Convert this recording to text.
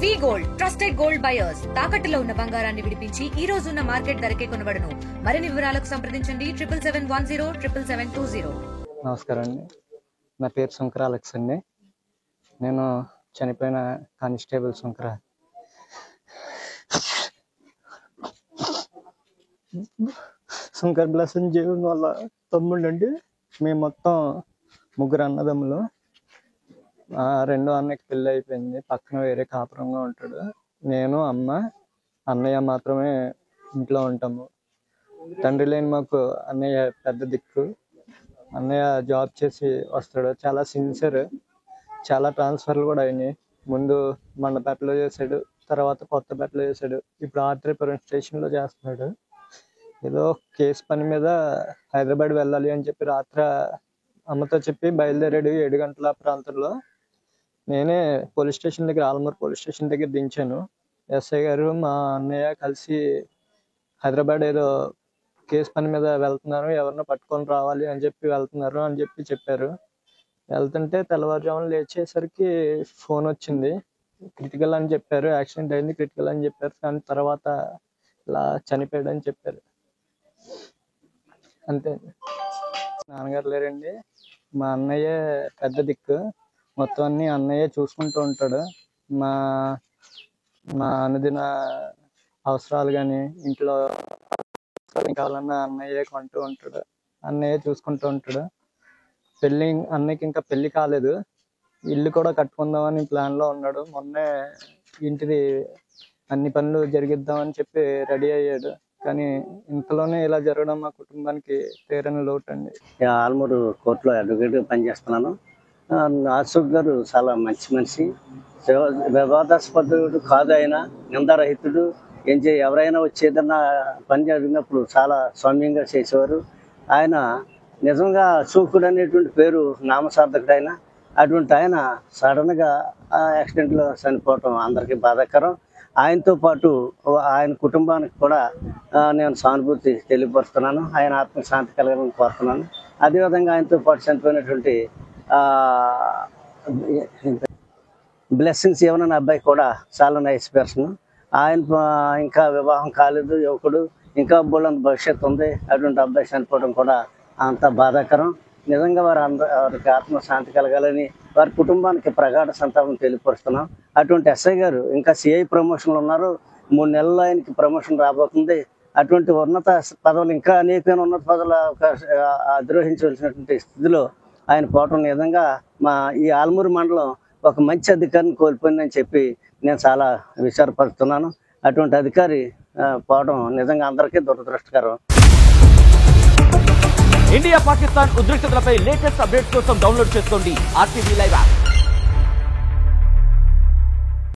వి gold trusted gold buyers తాకట్టులో ఉన్న బంగారాన్ని విడిపించి ఈ రోజు ఉన్న మార్కెట్ ధరకే కొనబడును. మరిన్ని వివరాలకు సంప్రదించండి 7771077720. నమస్కారం అండి. నా పేరు శంకర అలెక్స్ అండి. నేను చనిపోయిన కానిస్టేబుల్ శంకర. శంకర్ బ్లెస్సింగ్ జీవన్ వాళ్ళ తమ్ముడు అండి. మేము మొత్తం ముగ్గురు అన్నదమ్ములు. రెండో అన్నకి పెళ్ళి అయిపోయింది, పక్కన వేరే కాపురంగా ఉంటాడు. నేను, అమ్మ, అన్నయ్య మాత్రమే ఇంట్లో ఉంటాము. తండ్రి లేని మాకు అన్నయ్య పెద్ద దిక్కు. అన్నయ్య జాబ్ చేసి వస్తాడు, చాలా సిన్సియర్. చాలా ట్రాన్స్ఫర్లు కూడా అయినాయి. ముందు మండపేటలో చేశాడు, తర్వాత కొత్తపేటలో చేశాడు, ఇప్పుడు ఆత్రేయపురం స్టేషన్లో చేస్తున్నాడు. ఏదో కేసు పని మీద హైదరాబాద్ వెళ్ళాలి అని చెప్పి రాత్రి అమ్మతో చెప్పి బయలుదేరాడు. 7 గంటల ప్రాంతంలో నేనే పోలీస్ స్టేషన్ దగ్గర, ఆలమూరు పోలీస్ స్టేషన్ దగ్గర దించాను. ఎస్ఐ గారు మా అన్నయ్య కలిసి హైదరాబాద్ ఏదో కేసు పని మీద వెళ్తున్నారు, ఎవరినో పట్టుకొని రావాలి అని చెప్పి వెళ్తున్నారు అని చెప్పారు. వెళ్తుంటే తెల్లవారుజామున లేచేసరికి ఫోన్ వచ్చింది, క్రిటికల్ అని చెప్పారు, యాక్సిడెంట్ అయింది, క్రిటికల్ అని చెప్పారు. కానీ తర్వాత ఇలా చనిపోయాడు అని చెప్పారు. అంతే. నాన్నగారు లేరండి. మా అన్నయ్య పెద్ద దిక్కు. మొత్తం అన్ని అన్నయ్య చూసుకుంటూ ఉంటాడు. మా మా అనుదిన అవసరాలు కానీ ఇంట్లో కావాలన్నా అన్నయ్య కొంటూ ఉంటాడు, అన్నయ్య చూసుకుంటూ ఉంటాడు. అన్నయ్యకి ఇంకా పెళ్లి కాలేదు, ఇల్లు కూడా కట్టుకుందామని ప్లాన్లో ఉన్నాడు. మొన్నే ఇంటిది అన్ని పనులు జరిగిద్దామని చెప్పి రెడీ అయ్యాడు. కానీ ఇంతలోనే ఇలా జరగడం మా కుటుంబానికి తీరని లోటు అండి. ఆల్మూరు కోర్టులో అడ్వకేట్గా పనిచేస్తున్నాను. అశోక్ గారు చాలా మంచి మనిషి, వివాదాస్పదుడు కాదు. ఆయన నిందారహితుడు. ఎవరైనా వచ్చేదన్నా పని జరిగినప్పుడు చాలా సౌమ్యంగా చేసేవారు. ఆయన నిజంగా అశోకుడు అనేటువంటి పేరు నామసార్థకుడు. ఆయన అటువంటి ఆయన సడన్గా యాక్సిడెంట్లో చనిపోవటం అందరికీ బాధాకరం. ఆయనతో పాటు ఆయన కుటుంబానికి కూడా నేను సానుభూతి తెలియపరుస్తున్నాను. ఆయన ఆత్మశాంతి కలగాలని కోరుతున్నాను. అదేవిధంగా ఆయనతో పాటు చనిపోయినటువంటి బ్లెస్సింగ్స్ ఏమన్నా అబ్బాయి కూడా చాలా నైస్ పర్సన్. ఆయన ఇంకా వివాహం కాలేదు, యువకుడు, ఇంకా బోళ్ళంత భవిష్యత్తు ఉంది. అటువంటి అబ్బాయి చనిపోవడం కూడా అంత బాధాకరం. నిజంగా వారికి ఆత్మశాంతి కలగాలని వారి కుటుంబానికి ప్రగాఢ సంతాపం తెలియపరుస్తున్నాం. అటువంటి ఎస్ఐ గారు ఇంకా సిఐ ప్రమోషన్లు ఉన్నారు. 3 నెలల్లో ఆయనకి ప్రమోషన్ రాబోతుంది. అటువంటి ఉన్నత పదవులు, ఇంకా అనేకమైన ఉన్నత పదవులు అధిరోహించవలసినటువంటి స్థితిలో ఆయన పోవటం నిజంగా ఈ ఆల్మూరు మండలం ఒక మంచి అధికారిని కోల్పోయిందని చెప్పి నేను చాలా విచారపరుస్తున్నాను. అటువంటి అధికారి పోవడం నిజంగా అందరికీ దురదృష్టకరం. ఇండియా పాకిస్తాన్ ఉద్రిక్తతలపై లేటెస్ట్ అప్డేట్స్ కోసం డౌన్లోడ్ చేసుకోండి RTV లైవ్ యాప్.